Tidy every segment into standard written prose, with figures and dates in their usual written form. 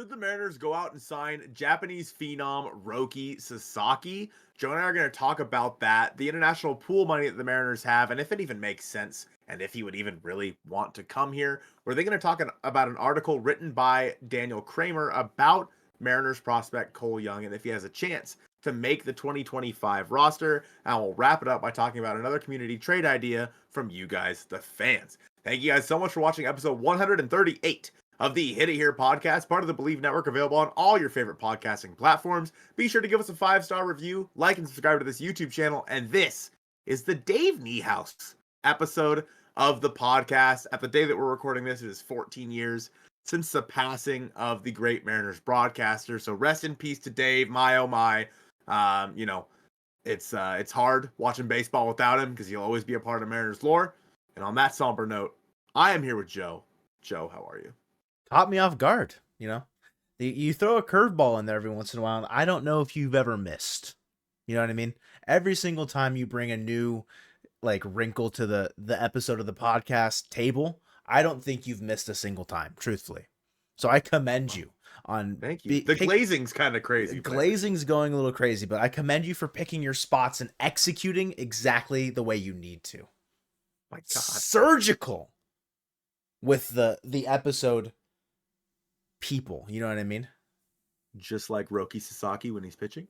should the Mariners go out and sign Japanese phenom Roki Sasaki? Joe and I are going to talk about that, the international pool money that the Mariners have, and if it even makes sense, and if he would even really want to come here. We're then going to talk about an article written by Daniel Kramer about Mariners prospect Cole Young, and if he has a chance to make the 2025 roster. And we'll wrap it up by talking about another community trade idea from you guys, the fans. Thank you guys so much for watching episode 138 of the Hit It Here podcast, part of the Bleav Network, available on all your favorite podcasting platforms. Be sure to give us a 5-star review, like and subscribe to this YouTube channel. And this is the Dave Niehaus episode of the podcast. At the day that we're recording this, it is 14 years since the passing of the great Mariners broadcaster. So rest in peace to Dave. My, oh my. It's hard watching baseball without him because he'll always be a part of Mariners lore. And on that somber note, I am here with Joe. Joe, how are you? Caught me off guard, You throw a curveball in there every once in a while, and I don't know if you've ever missed. You know what I mean? Every single time you bring a new wrinkle to the episode of the podcast table, I don't think you've missed a single time, truthfully. So I commend you on. Thank you. The glazing's kind of crazy. Glazing's going a little crazy, but I commend you for picking your spots and executing exactly the way you need to. My God. Surgical with the episode people, you know what I mean? Just like Roki Sasaki when he's pitching?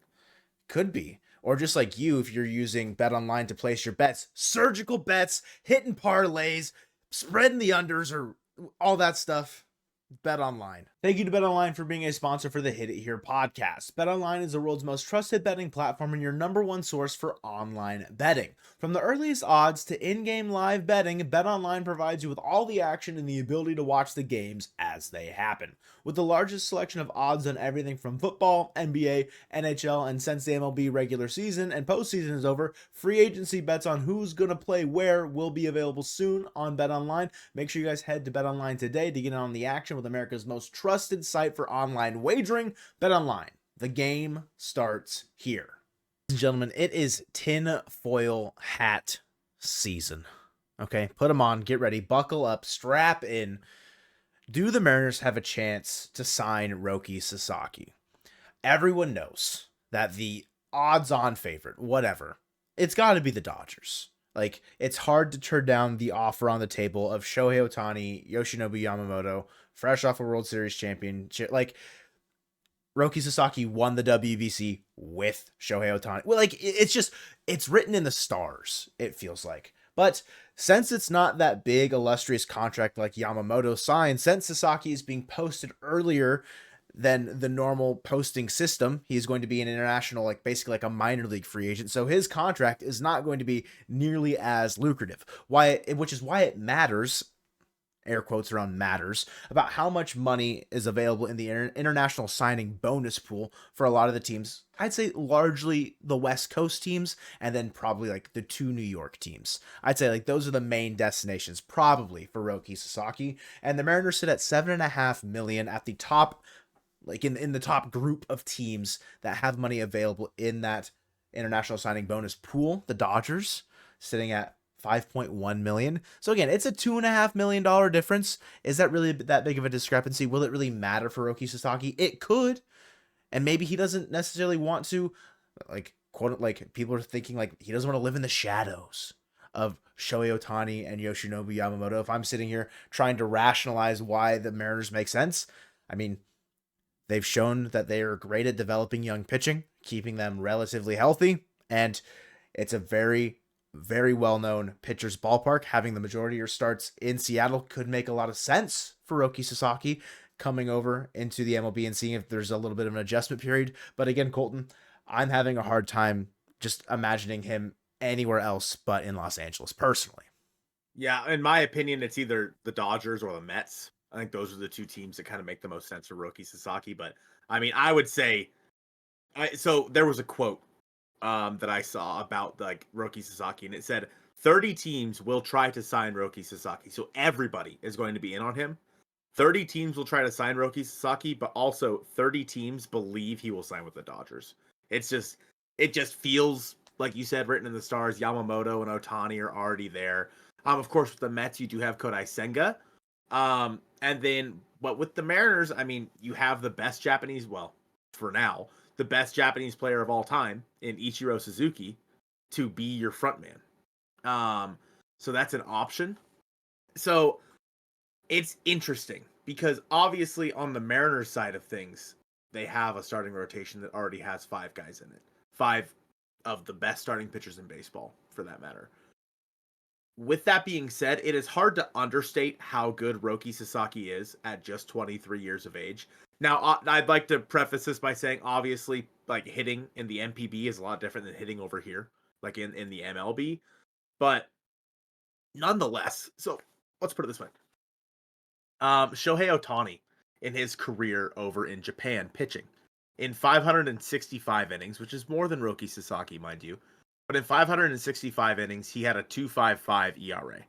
Could be. Or just like you, if you're using BetOnline to place your bets. Surgical bets, hitting parlays, spreading the unders, or all that stuff. BetOnline. Thank you to BetOnline for being a sponsor for the Hit It Here podcast. BetOnline is the world's most trusted betting platform and your number one source for online betting. From the earliest odds to in-game live betting, BetOnline provides you with all the action and the ability to watch the games as they happen. With the largest selection of odds on everything from football, NBA, NHL, and since the MLB regular season and postseason is over, free agency bets on who's going to play where will be available soon on BetOnline. Make sure you guys head to BetOnline today to get in on the action with America's most trusted site for online wagering. BetOnline. The game starts here. Ladies and gentlemen, it is tinfoil hat season. Okay, put them on, get ready, buckle up, strap in. Do the Mariners have a chance to sign Roki Sasaki? Everyone knows that the odds-on favorite, whatever, it's got to be the Dodgers. It's hard to turn down the offer on the table of Shohei Ohtani, Yoshinobu Yamamoto, fresh off a World Series championship. Roki Sasaki won the WBC with Shohei Ohtani. It's written in the stars, it feels like. But since it's not that big, illustrious contract like Yamamoto signed, since Sasaki is being posted earlier than the normal posting system, he's going to be an international, basically a minor league free agent. So his contract is not going to be nearly as lucrative. Which is why it matters, air quotes around matters, about how much money is available in the international signing bonus pool for a lot of the teams. I'd say largely the West Coast teams, and then probably the 2 New York teams. I'd say those are the main destinations probably for Roki Sasaki. And the Mariners sit at $7.5 million at the top, in the top group of teams that have money available in that international signing bonus pool. The Dodgers sitting at $5.1 million. So again, it's a $2.5 million difference. Is that really that big of a discrepancy? Will it really matter for Roki Sasaki? It could. And maybe he doesn't necessarily want to, people are thinking he doesn't want to live in the shadows of Shohei Ohtani and Yoshinobu Yamamoto. If I'm sitting here trying to rationalize why the Mariners make sense, I mean, they've shown that they are great at developing young pitching, keeping them relatively healthy, and it's a very, very well-known pitcher's ballpark. Having the majority of your starts in Seattle could make a lot of sense for Roki Sasaki coming over into the MLB and seeing if there's a little bit of an adjustment period. But again, Colton, I'm having a hard time just imagining him anywhere else but in Los Angeles, personally. Yeah, in my opinion, it's either the Dodgers or the Mets. I think those are the 2 teams that kind of make the most sense for Roki Sasaki. But, I mean, I would say... So there was a quote that I saw about Roki Sasaki, and it said 30 teams will try to sign Roki Sasaki. So everybody is going to be in on him. 30 teams will try to sign Roki Sasaki, but also 30 teams believe he will sign with the Dodgers. It just feels, like you said, written in the stars. Yamamoto and Ohtani are already there. Of course, with the Mets, you do have Kodai Senga, And then, but with the Mariners, I mean, you have the best Japanese, well, for now, the best Japanese player of all time in Ichiro Suzuki to be your frontman. So that's an option. So it's interesting because obviously on the Mariners side of things, they have a starting rotation that already has 5 guys in it. 5 of the best starting pitchers in baseball, for that matter. With that being said, it is hard to understate how good Roki Sasaki is at just 23 years of age. Now, I'd like to preface this by saying, obviously, like hitting in the MPB is a lot different than hitting over here, like in the MLB. But nonetheless, so let's put it this way. Shohei Ohtani in his career over in Japan pitching in 565 innings, which is more than Roki Sasaki, mind you. But in 565 innings, he had a 2.55 ERA.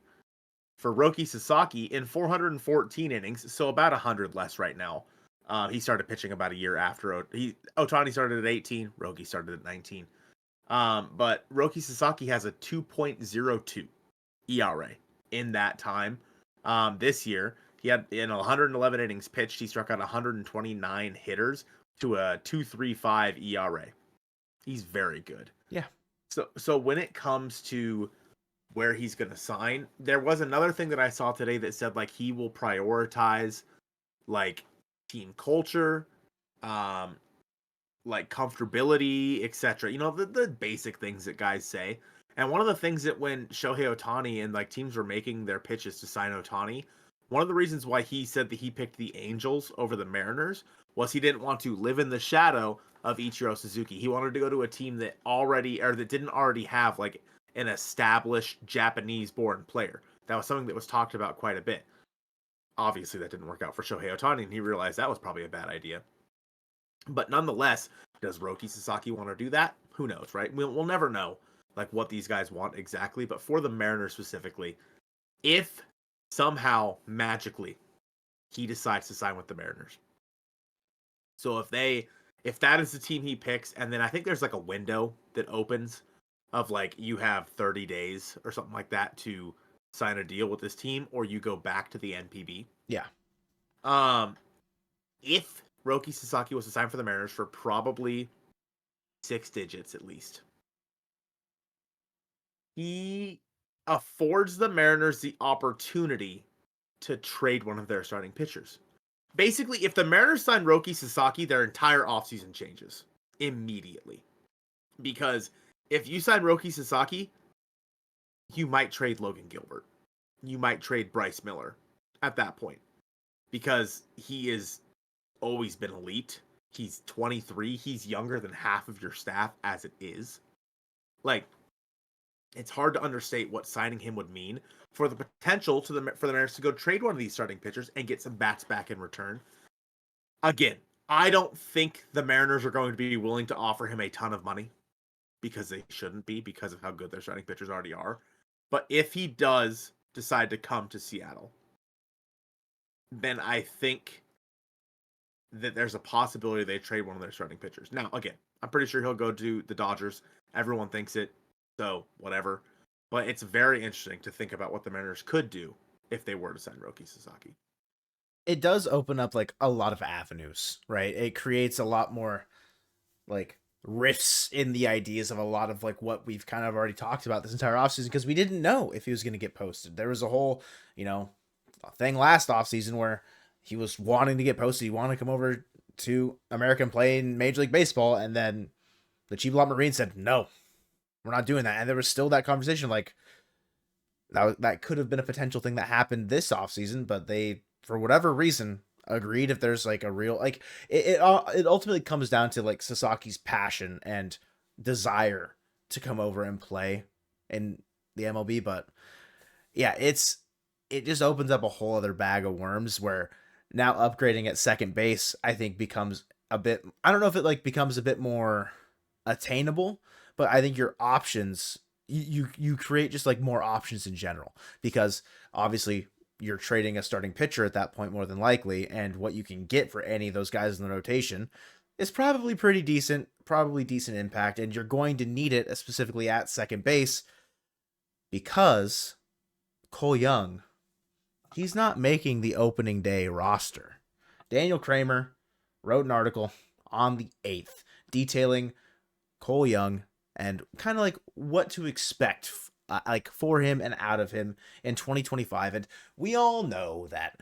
For Roki Sasaki, in 414 innings, so about 100 less right now. He started pitching about a year after Ohtani started at 18, Roki started at 19. But Roki Sasaki has a 2.02 ERA in that time. This year, he had in 111 innings pitched, he struck out 129 hitters to a 2.35 ERA. He's very good. Yeah. So when it comes to where he's going to sign, there was another thing that I saw today that said like he will prioritize like team culture, like comfortability, etc. You know, the basic things that guys say. And one of the things that when Shohei Ohtani and like teams were making their pitches to sign Ohtani, one of the reasons why he said that he picked the Angels over the Mariners was he didn't want to live in the shadow of Ichiro Suzuki. He wanted to go to a team that already or that didn't already have like an established Japanese-born player. That was something that was talked about quite a bit. Obviously, that didn't work out for Shohei Ohtani, and he realized that was probably a bad idea. But nonetheless, does Roki Sasaki want to do that? Who knows, right? We'll never know like what these guys want exactly. But for the Mariners specifically, if somehow magically he decides to sign with the Mariners, so if that is the team he picks, and then I think there's like a window that opens of like you have 30 days or something like that to sign a deal with this team, or you go back to the NPB. Yeah. If Roki Sasaki was to sign for the Mariners for probably 6 digits at least, he affords the Mariners the opportunity to trade one of their starting pitchers. Basically, if the Mariners sign Roki Sasaki, their entire offseason changes immediately. Because if you sign Roki Sasaki, you might trade Logan Gilbert. You might trade Bryce Miller at that point. Because he is always been elite. He's 23. He's younger than half of your staff as it is. Like, it's hard to understate what signing him would mean for the potential for the Mariners to go trade one of these starting pitchers and get some bats back in return. Again, I don't think the Mariners are going to be willing to offer him a ton of money because they shouldn't be because of how good their starting pitchers already are. But if he does decide to come to Seattle, then I think that there's a possibility they trade one of their starting pitchers. Now, again, I'm pretty sure he'll go to the Dodgers. Everyone thinks it, so whatever. But it's very interesting to think about what the Mariners could do if they were to sign Roki Sasaki. It does open up like a lot of avenues, right? It creates a lot more like rifts in the ideas of a lot of like what we've kind of already talked about this entire offseason because we didn't know if he was going to get posted. There was a whole, thing last offseason where he was wanting to get posted. He wanted to come over to American play in Major League Baseball, and then the Chief Lot Marine said, no, we're not doing that. And there was still that conversation like that could have been a potential thing that happened this offseason, but they, for whatever reason, agreed if there's like a real like it ultimately comes down to like Sasaki's passion and desire to come over and play in the MLB. But yeah, it just opens up a whole other bag of worms where now upgrading at second base I think becomes a bit, I don't know if it like becomes a bit more attainable, but I think your options you create just like more options in general because obviously you're trading a starting pitcher at that point more than likely, and what you can get for any of those guys in the rotation is probably pretty decent, probably decent impact, and you're going to need it specifically at second base because Cole Young he's not making the opening day roster. Daniel Kramer wrote an article on the 8th detailing Cole Young and kind of like what to expect like for him and out of him in 2025. And we all know that,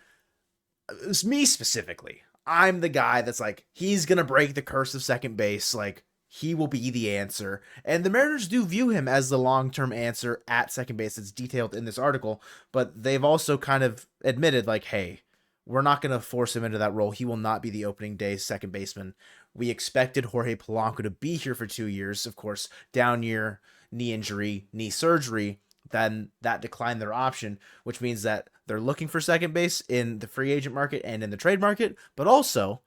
it's me specifically, I'm the guy that's like, he's going to break the curse of second base. Like, he will be the answer. And the Mariners do view him as the long-term answer at second base. It's detailed in this article, but they've also kind of admitted like, hey, we're not going to force him into that role. He will not be the opening day second baseman. We expected Jorge Polanco to be here for 2 years. Of course, down year, knee injury, knee surgery, then that declined their option, which means that they're looking for second base in the free agent market and in the trade market, but also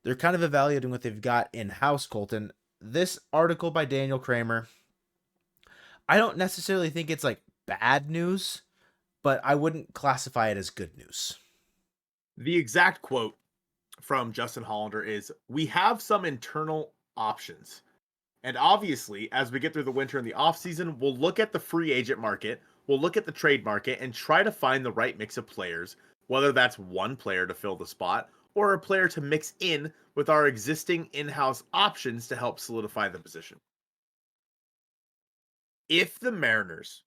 they're kind of evaluating what they've got in-house, Colton. This article by Daniel Kramer, I don't necessarily think it's like bad news, but I wouldn't classify it as good news. The exact quote from Justin Hollander is, "We have some internal options. And obviously, as we get through the winter and the offseason, we'll look at the free agent market, we'll look at the trade market, and try to find the right mix of players, whether that's one player to fill the spot or a player to mix in with our existing in-house options to help solidify the position." If the Mariners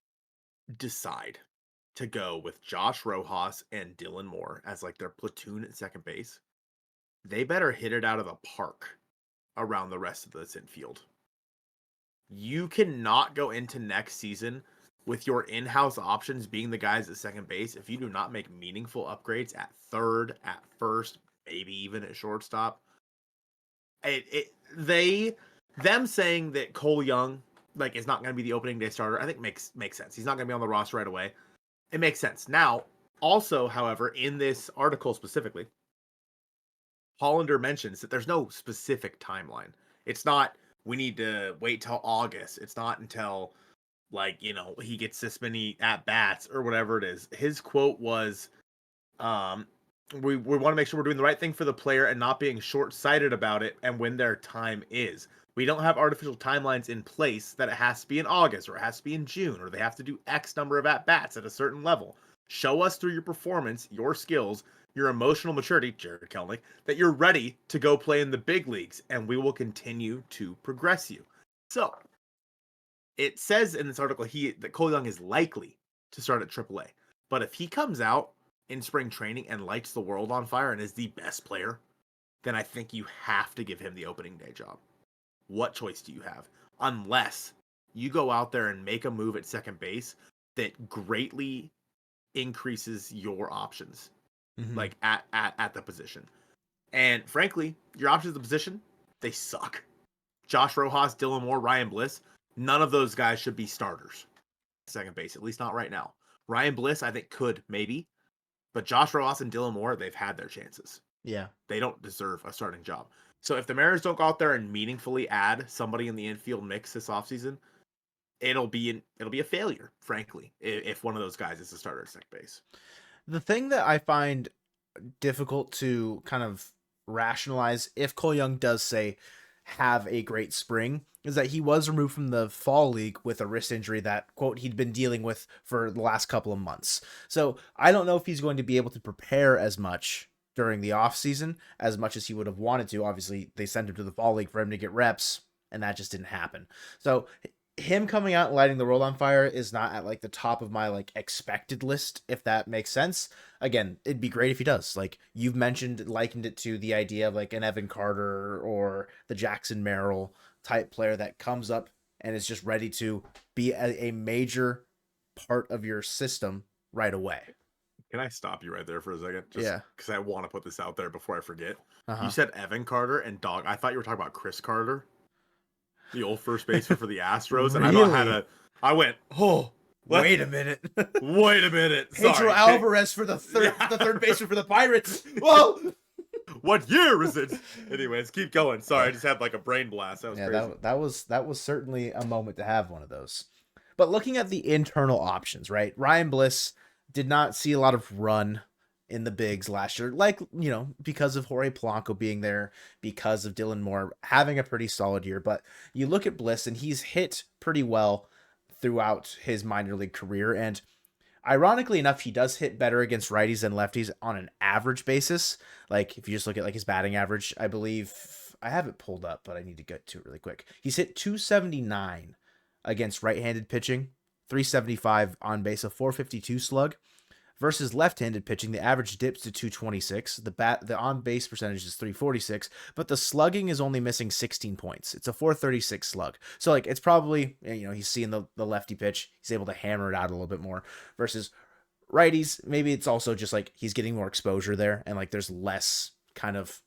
decide to go with Josh Rojas and Dylan Moore as like their platoon at second base, they better hit it out of the park around the rest of this infield. You cannot go into next season with your in-house options being the guys at second base if you do not make meaningful upgrades at third, at first, maybe even at shortstop. Them saying that Cole Young like is not going to be the opening day starter, I think makes sense. He's not going to be on the roster right away. It makes sense. Now, also, however, in this article specifically, Hollander mentions that there's no specific timeline. It's not, we need to wait till August. It's not until like, he gets this many at bats or whatever it is. His quote was, we want to make sure we're doing the right thing for the player and not being short-sighted about it and when their time is. We don't have artificial timelines in place that it has to be in August or it has to be in June or they have to do X number of at-bats at a certain level. Show us through your performance, your skills, your emotional maturity, Jared Kelnick, that you're ready to go play in the big leagues, and we will continue to progress you. So, it says in this article that Cole Young is likely to start at AAA. But if he comes out in spring training and lights the world on fire and is the best player, then I think you have to give him the opening day job. What choice do you have? Unless you go out there and make a move at second base that greatly increases your options. Like at the position. And frankly, your options at the position, they suck. Josh Rojas, Dylan Moore, Ryan Bliss, none of those guys should be starters. Second base, at least not right now. Ryan Bliss, I think, could, maybe. But Josh Rojas and Dylan Moore, they've had their chances. Yeah. They don't deserve a starting job. So if the Mariners don't go out there and meaningfully add somebody in the infield mix this offseason, it'll be a failure, frankly, if one of those guys is the starter at second base. The thing that I find difficult to kind of rationalize if Cole Young does say have a great spring is that he was removed from the fall league with a wrist injury that, quote, he'd been dealing with for the last couple of months. So I don't know if he's going to be able to prepare as much during the offseason as much as he would have wanted to. Obviously, they sent him to the fall league for him to get reps, and that just didn't happen. So him coming out and lighting the world on fire is not at like the top of my like expected list, if that makes sense. Again, it'd be great if he does. Like you've likened it to the idea of like an Evan Carter or the Jackson Merrill type player that comes up and is just ready to be a major part of your system right away. Can I stop you right there for a second? Just Yeah. because I want to put this out there before I forget. Uh-huh. You said Evan Carter and Dog. I thought you were talking about Chris Carter, the old first baseman for the Astros. And Really? I went, oh, wait a minute. Wait a minute. Pedro Sorry. Alvarez for the third baseman for the Pirates. Whoa. What year is it? Anyways, keep going. Sorry, I just had like a brain blast. That was crazy. That was certainly a moment to have one of those. But looking at the internal options, right? Ryan Bliss did not see a lot of run in the bigs last year, like, because of Jorge Polanco being there, because of Dylan Moore having a pretty solid year. But you look at Bliss and he's hit pretty well throughout his minor league career. And Ironically enough, he does hit better against righties than lefties on an average basis. Like if you just look at like his batting average, I Bleav I have it pulled up, but I need to get to it really quick. He's hit 279 against right-handed pitching, 375 on base, a 452 slug. Versus left-handed pitching, the average dips to 226. The on-base percentage is 346, but the slugging is only missing 16 points. It's a 436 slug. So like it's probably, he's seeing the lefty pitch. He's able to hammer it out a little bit more. Versus righties, maybe it's also just like he's getting more exposure there, and like there's less kind of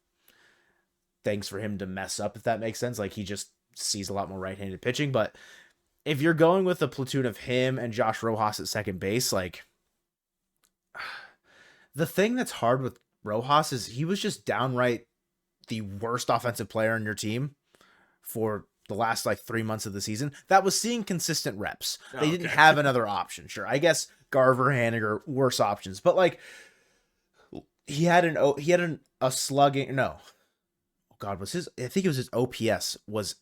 things for him to mess up, if that makes sense. Like he just sees a lot more right-handed pitching. But if you're going with a platoon of him and Josh Rojas at second base, like the thing that's hard with Rojas is he was just downright the worst offensive player on your team for the last like 3 months of the season that was seeing consistent reps. They didn't have another option. Sure, I guess Garver, Haniger, worse options, but like he had a slugging. No, oh God, I think it was his OPS was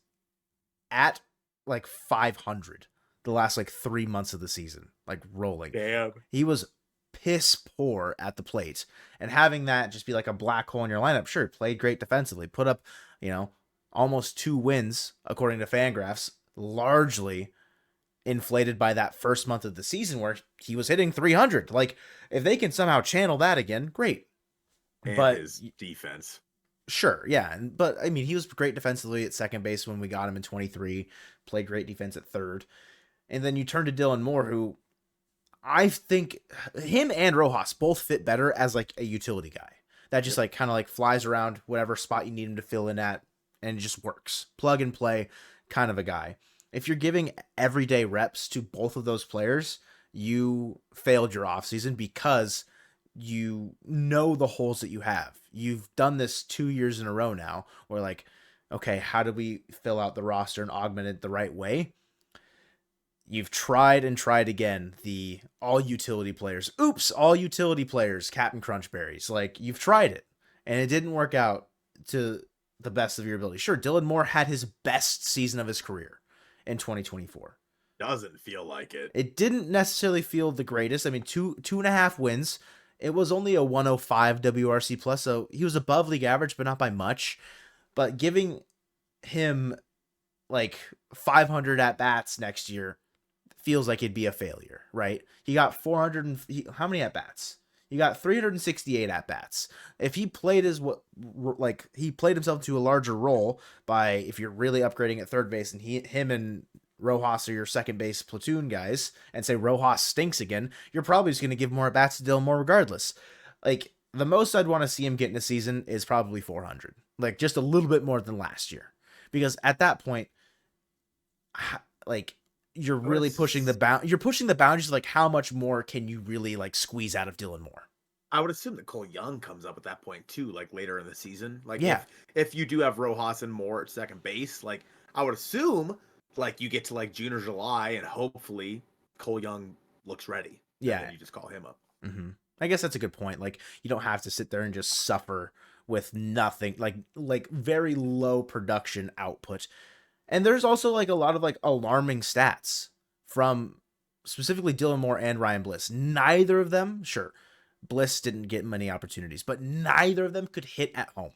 at like 500 the last like 3 months of the season, like rolling. Damn, he was piss poor at the plate, and having that just be like a black hole in your lineup. Sure, played great defensively, put up, almost 2 wins according to Fangraphs, largely inflated by that first month of the season where he was hitting 300. Like if they can somehow channel that again, great. And but his defense. Sure, yeah, but I mean, he was great defensively at second base when we got him in 23, played great defense at third. And then you turn to Dylan Moore, who I think him and Rojas both fit better as like a utility guy that just like kind of like flies around whatever spot you need him to fill in at, and it just works. Plug and play kind of a guy. If you're giving everyday reps to both of those players, you failed your offseason because you know the holes that you have. You've done this 2 years in a row now where like, okay, how do we fill out the roster and augment it the right way? You've tried and tried again, the all utility players, Captain Crunchberries. Like you've tried it and it didn't work out to the best of your ability. Sure, Dylan Moore had his best season of his career in 2024. Doesn't feel like it. It didn't necessarily feel the greatest. I mean, two and a half wins. It was only a 105 WRC plus, so he was above league average, but not by much. But giving him like 500 at bats next year feels like it'd be a failure, right? He got 400. How many at bats? He got 368 at bats. If he played he played himself to a larger role by, if you're really upgrading at third base and him and Rojas are your second base platoon guys, and say Rojas stinks again, you're probably just going to give more at bats to Dylan Moore regardless. Like the most I'd want to see him get in a season is probably 400, like just a little bit more than last year, because at that point, like you're really pushing the boundaries of like how much more can you really like squeeze out of Dylan Moore. I would assume that Cole Young comes up at that point too, like later in the season. Like yeah, if you do have Rojas and Moore at second base, like I would assume like you get to like June or July and hopefully Cole Young looks ready. Yeah. And you just call him up. Mm-hmm. I guess that's a good point. Like you don't have to sit there and just suffer with nothing, like very low production output. And there's also like a lot of like alarming stats from specifically Dylan Moore and Ryan Bliss. Neither of them, sure, Bliss didn't get many opportunities, but neither of them could hit at home.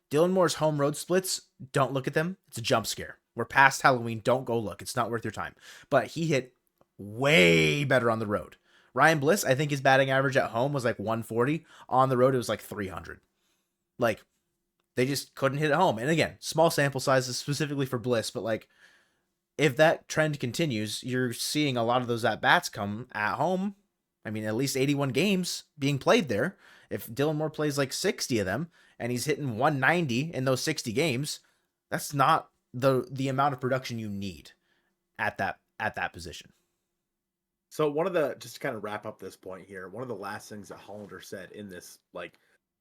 Dylan Moore's home road splits, don't look at them. It's a jump scare. We're past Halloween. Don't go look. It's not worth your time. But he hit way better on the road. Ryan Bliss, I think his batting average at home was like 140. On the road, it was like 300. Like, they just couldn't hit at home. And again, small sample sizes specifically for Bliss, but like if that trend continues, you're seeing a lot of those at-bats come at home. I mean, at least 81 games being played there. If Dylan Moore plays like 60 of them and he's hitting 190 in those 60 games, that's not the amount of production you need at that position. So just to kind of wrap up this point here, one of the last things that Hollander said in this like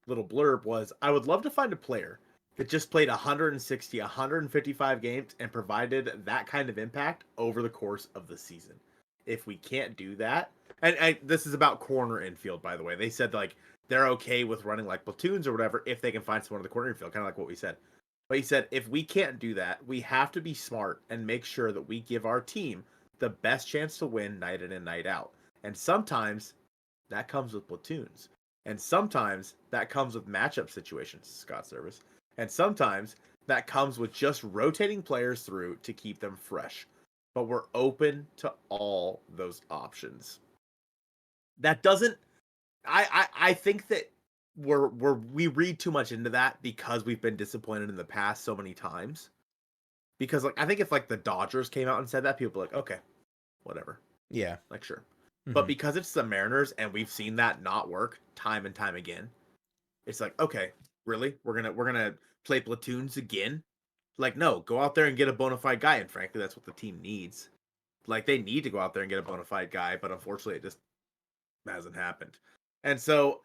little blurb was, I would love to find a player that just played 160, 155 games and provided that kind of impact over the course of the season. If we can't do that, and this is about corner infield, by the way, they said like they're okay with running like platoons or whatever if they can find someone in the corner infield, kind of like what we said. But he said, if we can't do that, we have to be smart and make sure that we give our team the best chance to win night in and night out. And sometimes that comes with platoons. And sometimes that comes with matchup situations, Scott Service. And sometimes that comes with just rotating players through to keep them fresh. But we're open to all those options. That doesn't I think that we read too much into that because we've been disappointed in the past so many times. Because like I think if like the Dodgers came out and said that, people would be like, okay, whatever. Yeah. Like sure. Mm-hmm. But because it's the Mariners and we've seen that not work time and time again, it's like, okay, really? We're gonna play platoons again? Like, no, go out there and get a bona fide guy, and frankly, that's what the team needs. Like, they need to go out there and get a bona fide guy, but unfortunately, it just hasn't happened. And so,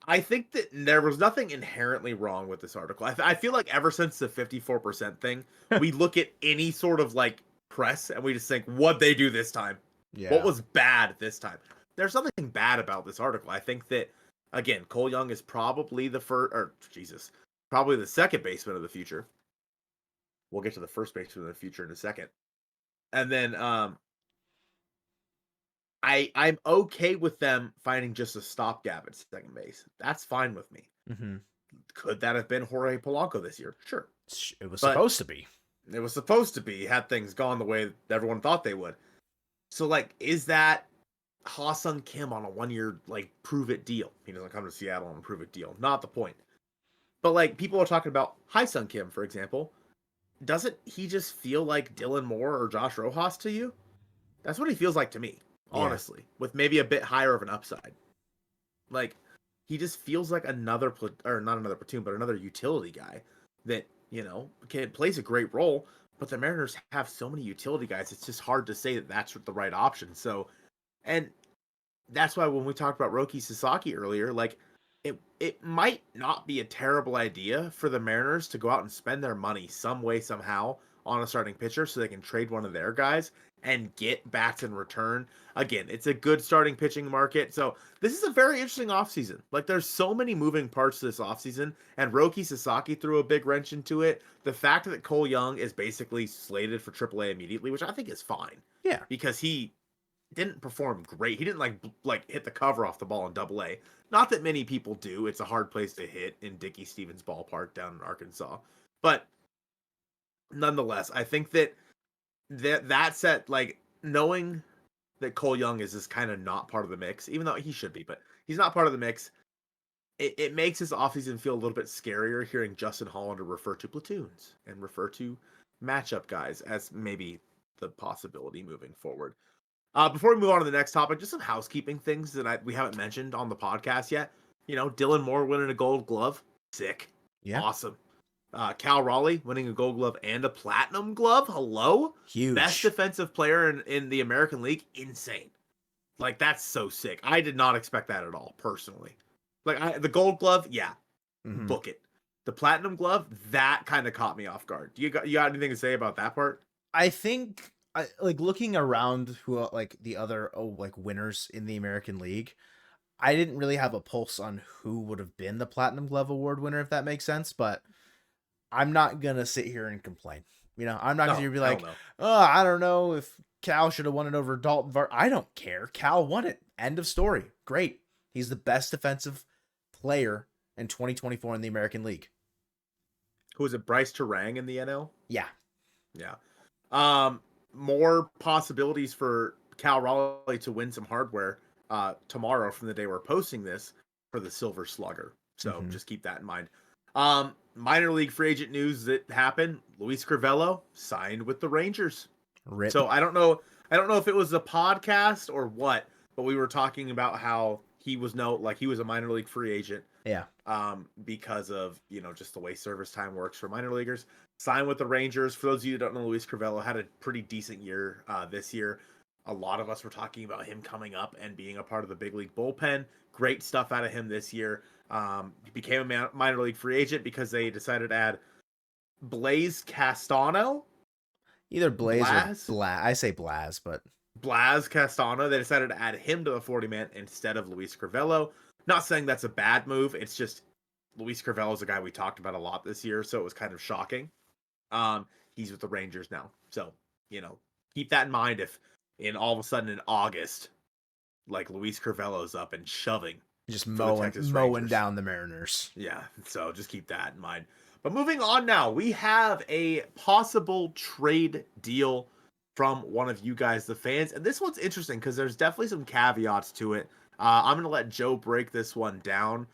I think that there was nothing inherently wrong with this article. I feel like ever since the 54% thing, we look at any sort of like press and we just think, what'd they do this time? Yeah. What was bad this time? There's nothing bad about this article. I think that, again, Cole Young is probably probably the second baseman of the future. We'll get to the first baseman of the future in a second. And then I'm okay with them finding just a stopgap at second base. That's fine with me. Mm-hmm. Could that have been Jorge Polanco this year? Sure. It was supposed to be. It was supposed to be, had things gone the way everyone thought they would. So, like, is that Ha-Sung Kim on a 1-year, like, prove-it deal? He doesn't come to Seattle on a prove-it deal. Not the point. But, like, people are talking about Hai-Sung Kim, for example. Doesn't he just feel like Dylan Moore or Josh Rojas to you? That's what he feels like to me, honestly, with maybe a bit higher of an upside. Like, he just feels like not another platoon, but another utility guy that, you know, plays a great role. But the Mariners have so many utility guys, it's just hard to say that that's the right option. So, and that's why when we talked about Roki Sasaki earlier, like, it might not be a terrible idea for the Mariners to go out and spend their money some way, somehow on a starting pitcher so they can trade one of their guys and get bats in return. Again, it's a good starting pitching market. So this is a very interesting offseason. Like, there's so many moving parts to this offseason, and Roki Sasaki threw a big wrench into it. The fact that Cole Young is basically slated for AAA immediately, which I think is fine. Yeah. Because he didn't perform great. He didn't like hit the cover off the ball in AA. Not that many people do. It's a hard place to hit in Dickie Stevens Ballpark down in Arkansas. But nonetheless, I think that set, like, knowing that Cole Young is just kind of not part of the mix, even though he should be, but he's not part of the mix. It makes this offseason feel a little bit scarier hearing Justin Hollander refer to platoons and refer to matchup guys as maybe the possibility moving forward. Before we move on to the next topic, just some housekeeping things that we haven't mentioned on the podcast yet. You know, Dylan Moore winning a Gold Glove, sick, awesome. Cal Raleigh winning a Gold Glove and a Platinum Glove, hello, huge, best defensive player in the American League, insane. Like, that's so sick. I did not expect that at all, personally. Like, the Gold Glove, yeah, book it. The Platinum Glove, that kind of caught me off guard. You got anything to say about that part? I think, like, looking around who like the other like winners in the American League, I didn't really have a pulse on who would have been the Platinum Glove Award winner, if that makes sense. But I'm not gonna sit here and complain. You know, I'm not gonna be like, oh, I don't know if Cal should have won it over Dalton. I don't care. Cal won it. End of story. Great. He's the best defensive player in 2024 in the American League. Who is it? Bryce Terang in the NL? Yeah. More possibilities for Cal Raleigh to win some hardware tomorrow from the day we're posting this for the Silver Slugger. So just keep that in mind. Minor league free agent news that happened. Luis Crivello signed with the Rangers. Rip. So I don't know if it was a podcast or what, but we were talking about how he was a minor league free agent. Yeah. Because of, you know, just the way service time works for minor leaguers. Signed with the Rangers. For those of you who don't know, Luis Crivello had a pretty decent year this year. A lot of us were talking about him coming up and being a part of the big league bullpen. Great stuff out of him this year. He became a minor league free agent because they decided to add Bleav Castano. Either Bleav or Blaz. I say Blaz, but Bleav Castano. They decided to add him to the 40-man instead of Luis Crivello. Not saying that's a bad move. It's just Luis Crivello is a guy we talked about a lot this year, so it was kind of shocking. He's with the Rangers now. So, you know, keep that in mind if all of a sudden in August, like Luis Curvelo's up and shoving Just for the Texas mowing Rangers. down the Mariners. Yeah, so just keep that in mind. But moving on now, we have a possible trade deal from one of you guys, the fans. And this one's interesting because there's definitely some caveats to it. I'm going to let Joe break this one down.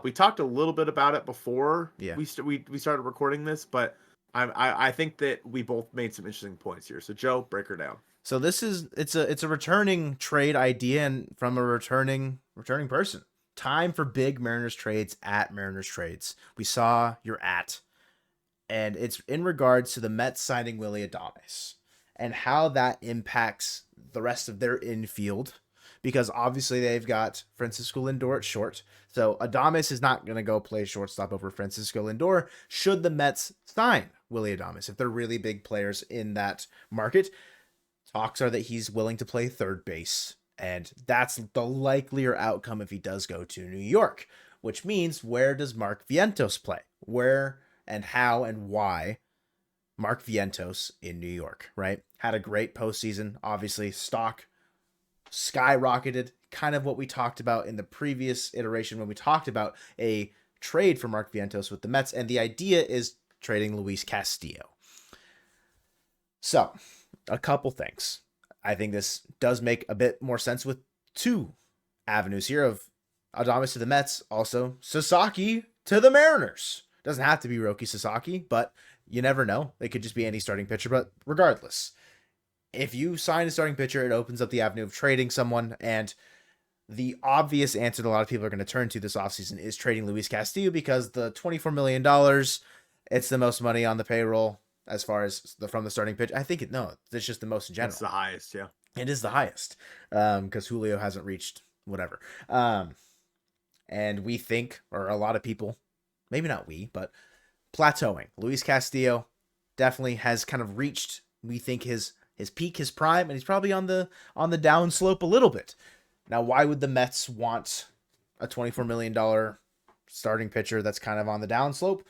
We talked a little bit about it before we started recording this, but I think that we both made some interesting points here. So Joe, break her down. So it's a returning trade idea and from a returning person. Time for big Mariners trades at Mariners Trades. We saw your at, and it's in regards to the Mets signing Willy Adames and how that impacts the rest of their infield, because obviously they've got Francisco Lindor at short. So Adames is not going to go play shortstop over Francisco Lindor should the Mets sign Willy Adames if they're really big players in that market. Talks are that he's willing to play third base, and that's the likelier outcome if he does go to New York, which means where does Mark Vientos play? Where and how and why Mark Vientos in New York, right? Had a great postseason. Obviously, stock skyrocketed, kind of what we talked about in the previous iteration when we talked about a trade for Mark Vientos with the Mets, and the idea is trading Luis Castillo. So, a couple things. I think this does make a bit more sense with two avenues here of Adames to the Mets, also Sasaki to the Mariners. Doesn't have to be Roki Sasaki, but you never know. It could just be any starting pitcher, but regardless, if you sign a starting pitcher, it opens up the avenue of trading someone, and the obvious answer that a lot of people are going to turn to this offseason is trading Luis Castillo because the $24 million, it's the most money on the payroll as far as from the starting pitch. I think it's just the most in general. It's the highest, yeah. It is the highest because Julio hasn't reached whatever. And we think, or a lot of people, maybe not we, but plateauing. Luis Castillo definitely has kind of reached, we think, his peak, his prime, and he's probably on the downslope a little bit. Now, why would the Mets want a $24 million starting pitcher that's kind of on the downslope?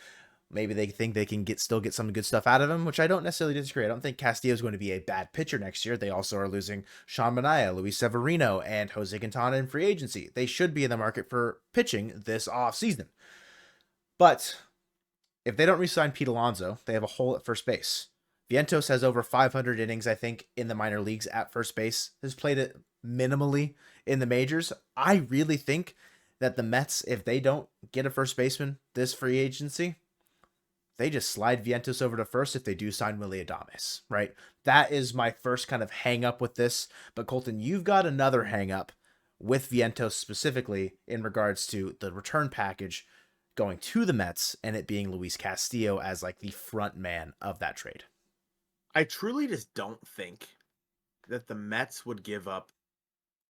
Maybe they think they can still get some good stuff out of him, which I don't necessarily disagree. I don't think Castillo is going to be a bad pitcher next year. They also are losing Sean Manaea, Luis Severino, and Jose Quintana in free agency. They should be in the market for pitching this offseason. But if they don't re-sign Pete Alonso, they have a hole at first base. Vientos has over 500 innings, I think, in the minor leagues at first base. Has played it minimally in the majors. I really think that the Mets, if they don't get a first baseman this free agency, they just slide Vientos over to first if they do sign Willy Adames, right? That is my first kind of hang up with this. But Colton, you've got another hang up with Vientos specifically in regards to the return package going to the Mets and it being Luis Castillo as like the front man of that trade. I truly just don't think that the Mets would give up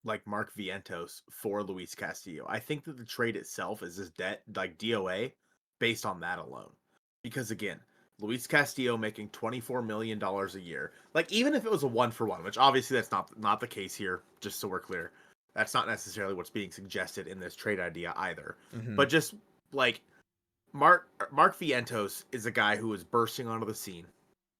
like Mark Vientos for Luis Castillo. I think that the trade itself is this DOA based on that alone. Because again, Luis Castillo making $24 million a year. Like, even if it was a 1-for-1, which obviously that's not the case here, just so we're clear. That's not necessarily what's being suggested in this trade idea either. Mm-hmm. But just like Mark Vientos is a guy who is bursting onto the scene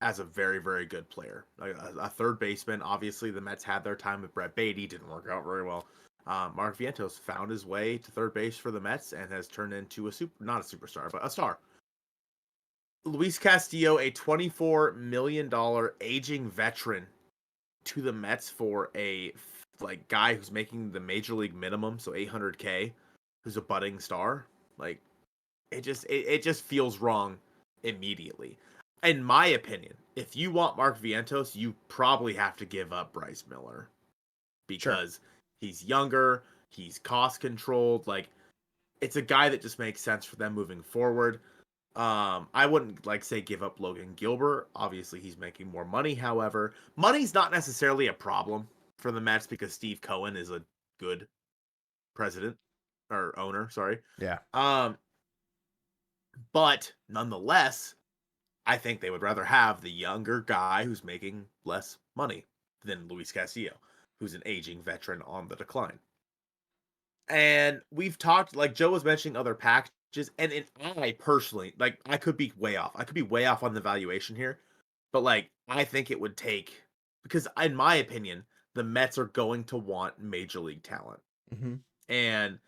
as a very, very good player. Like a third baseman. Obviously, the Mets had their time with Brett Beatty. Didn't work out very well. Mark Vientos found his way to third base for the Mets and has turned into not a superstar, but a star. Luis Castillo, a $24 million aging veteran to the Mets for a guy who's making the major league minimum, so $800K, who's a budding star. Like, it just feels wrong immediately. In my opinion, if you want Mark Vientos, you probably have to give up Bryce Miller because he's younger, he's cost controlled. Like, it's a guy that just makes sense for them moving forward. I wouldn't say give up Logan Gilbert. Obviously, he's making more money. However, money's not necessarily a problem for the Mets because Steve Cohen is a good president or owner. Sorry. Yeah. But nonetheless, I think they would rather have the younger guy who's making less money than Luis Castillo, who's an aging veteran on the decline. And we've talked, like Joe was mentioning, other packages. And I personally, I could be way off. I could be way off on the valuation here. But, I think it would take... Because, in my opinion, the Mets are going to want major league talent. Mm-hmm. And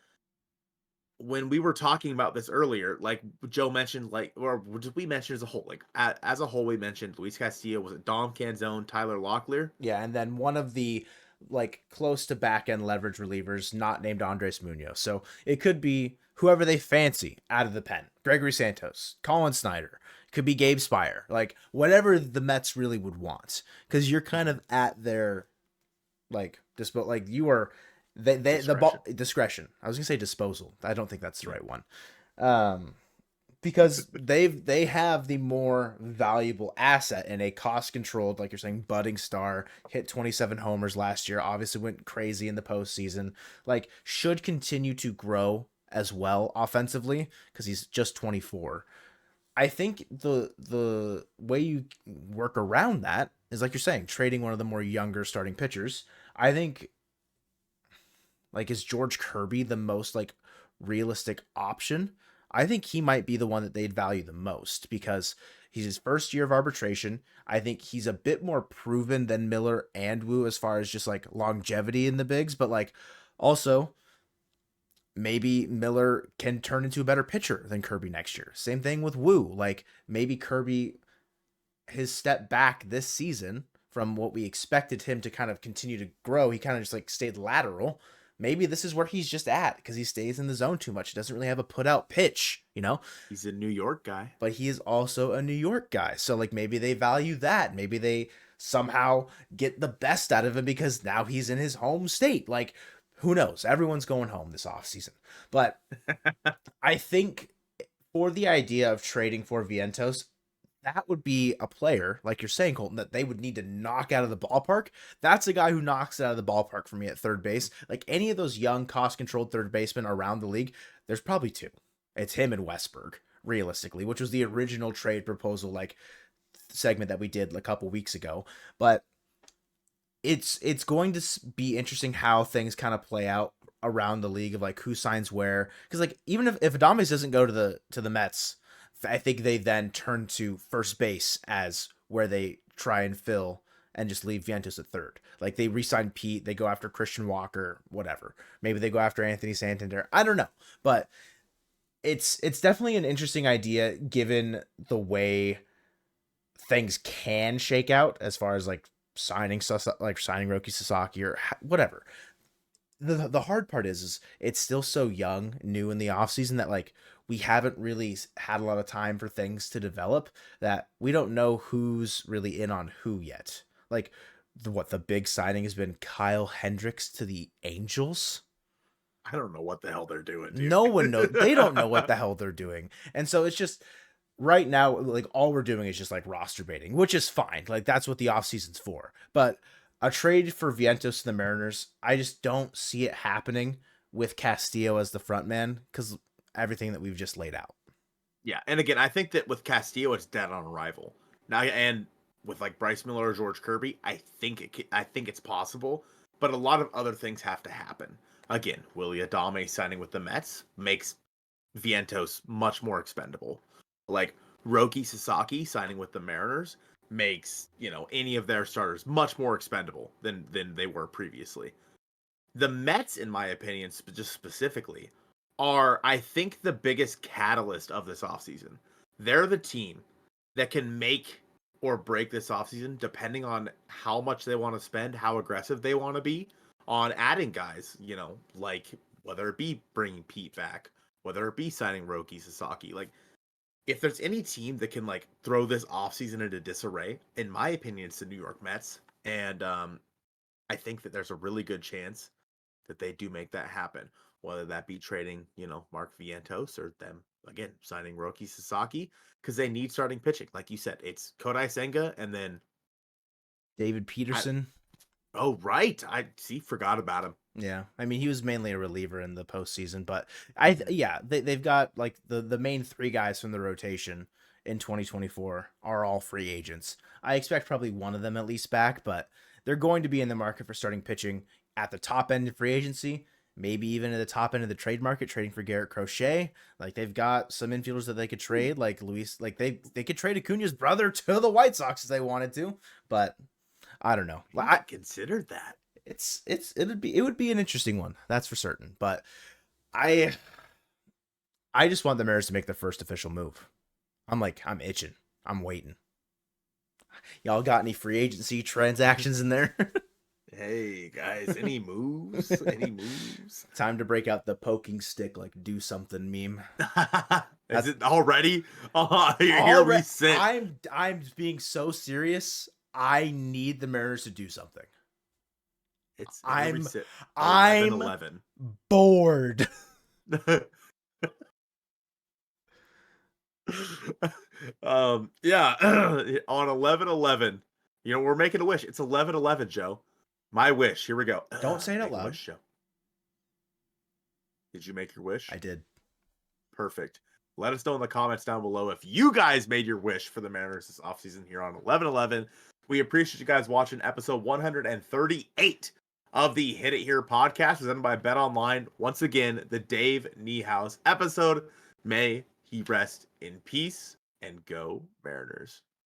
when we were talking about this earlier, like Joe mentioned, like, or did we mention as a whole? Like, as a whole, we mentioned Luis Castillo, was it Dom Canzone, Tyler Locklear? Yeah, and then one of the like close to back end leverage relievers not named Andres Munoz. So it could be whoever they fancy out of the pen. Gregory Santos, Colin Snyder, could be Gabe Spire, like whatever the Mets really would want. Because you're kind of at their like like you are the ball Discretion. discretion. I was gonna say disposal. I don't think that's the right one. Um because they have the more valuable asset in a cost controlled, like you're saying, budding star, hit 27 homers last year, obviously went crazy in the postseason, like should continue to grow as well offensively because he's just 24. I think the way you work around that is like you're saying, trading one of the more younger starting pitchers. I think like is George Kirby the most like realistic option? I think he might be the one that they'd value the most because he's his first year of arbitration. I think he's a bit more proven than Miller and Wu as far as just like longevity in the bigs, but like also maybe Miller can turn into a better pitcher than Kirby next year. Same thing with Wu. Like maybe Kirby his step back this season from what we expected him to kind of continue to grow, he kind of just like stayed lateral. Maybe this is where he's just at because he stays in the zone too much. He doesn't really have a put out pitch, you know? He's a New York guy. But he is also a New York guy. So like maybe they value that. Maybe they somehow get the best out of him because now he's in his home state. Like who knows? Everyone's going home this offseason. But I think for the idea of trading for Vientos, that would be a player, like you're saying, Colton, that they would need to knock out of the ballpark. That's a guy who knocks it out of the ballpark for me at third base. Like any of those young, cost-controlled third basemen around the league, there's probably two. It's him and Westberg, realistically, which was the original trade proposal, like segment that we did a couple weeks ago. But it's going to be interesting how things kind of play out around the league of like who signs where. Because like even if Adames doesn't go to the Mets, I think they then turn to first base as where they try and fill and just leave Vientos at third. Like they re-sign Pete, they go after Christian Walker, whatever. Maybe they go after Anthony Santander. I don't know, but it's definitely an interesting idea given the way things can shake out as far as like signing Roki Sasaki or whatever. The hard part is it's still so young, new in the offseason that like we haven't really had a lot of time for things to develop that we don't know who's really in on who yet. Like the big signing has been Kyle Hendricks to the Angels. I don't know what the hell they're doing, dude. No one knows. They don't know what the hell they're doing. And so it's just right now, like all we're doing is just like roster baiting, which is fine. Like that's what the offseason's for. But a trade for Vientos to the Mariners, I just don't see it happening with Castillo as the front man because everything that we've just laid out. Yeah, and again, I think that with Castillo, it's dead on arrival now, and with like Bryce Miller or George Kirby, I think it's possible, but a lot of other things have to happen. Again, Willie Adame signing with the Mets makes Vientos much more expendable. Like Roki Sasaki signing with the Mariners makes, any of their starters much more expendable than they were previously. The Mets, in my opinion, just specifically, are, I think, the biggest catalyst of this offseason. They're the team that can make or break this offseason depending on how much they want to spend, how aggressive they want to be on adding guys, like whether it be bringing Pete back, whether it be signing Roki Sasaki. Like, if there's any team that can, like, throw this offseason into disarray, in my opinion, it's the New York Mets. And I think that there's a really good chance that they do make that happen, whether that be trading, Mark Vientos or them, again, signing Roki Sasaki, because they need starting pitching. Like you said, it's Kodai Senga and then David Peterson. Oh, right. I forgot about him. Yeah, I mean he was mainly a reliever in the postseason, but they've got like the main three guys from the rotation in 2024 are all free agents. I expect probably one of them at least back, but they're going to be in the market for starting pitching at the top end of free agency, maybe even at the top end of the trade market, trading for Garrett Crochet. Like they've got some infielders that they could trade, like Luis. Like they could trade Acuna's brother to the White Sox if they wanted to, but I don't know. I considered that. it would be an interesting one, that's for certain. But I just want the Mariners to make their first official move. I'm itching. I'm waiting. Y'all got any free agency transactions in there? Hey guys, any moves? Any moves? Time to break out the poking stick, like do something meme. Is it already? Here we sit. I'm being so serious. I need the Mariners to do something. It's I'm 11. bored. Yeah, on 11/11. You know, we're making a wish. It's 11/11, Joe. My wish. Here we go. Don't say it out Make a loud. wish, Joe. Did you make your wish? I did. Perfect. Let us know in the comments down below if you guys made your wish for the Mariners this offseason here on 11/11. We appreciate you guys watching episode 138 of the Hit It Here podcast presented by BetOnline. Once again, the Dave Niehaus episode. May he rest in peace, and go Mariners.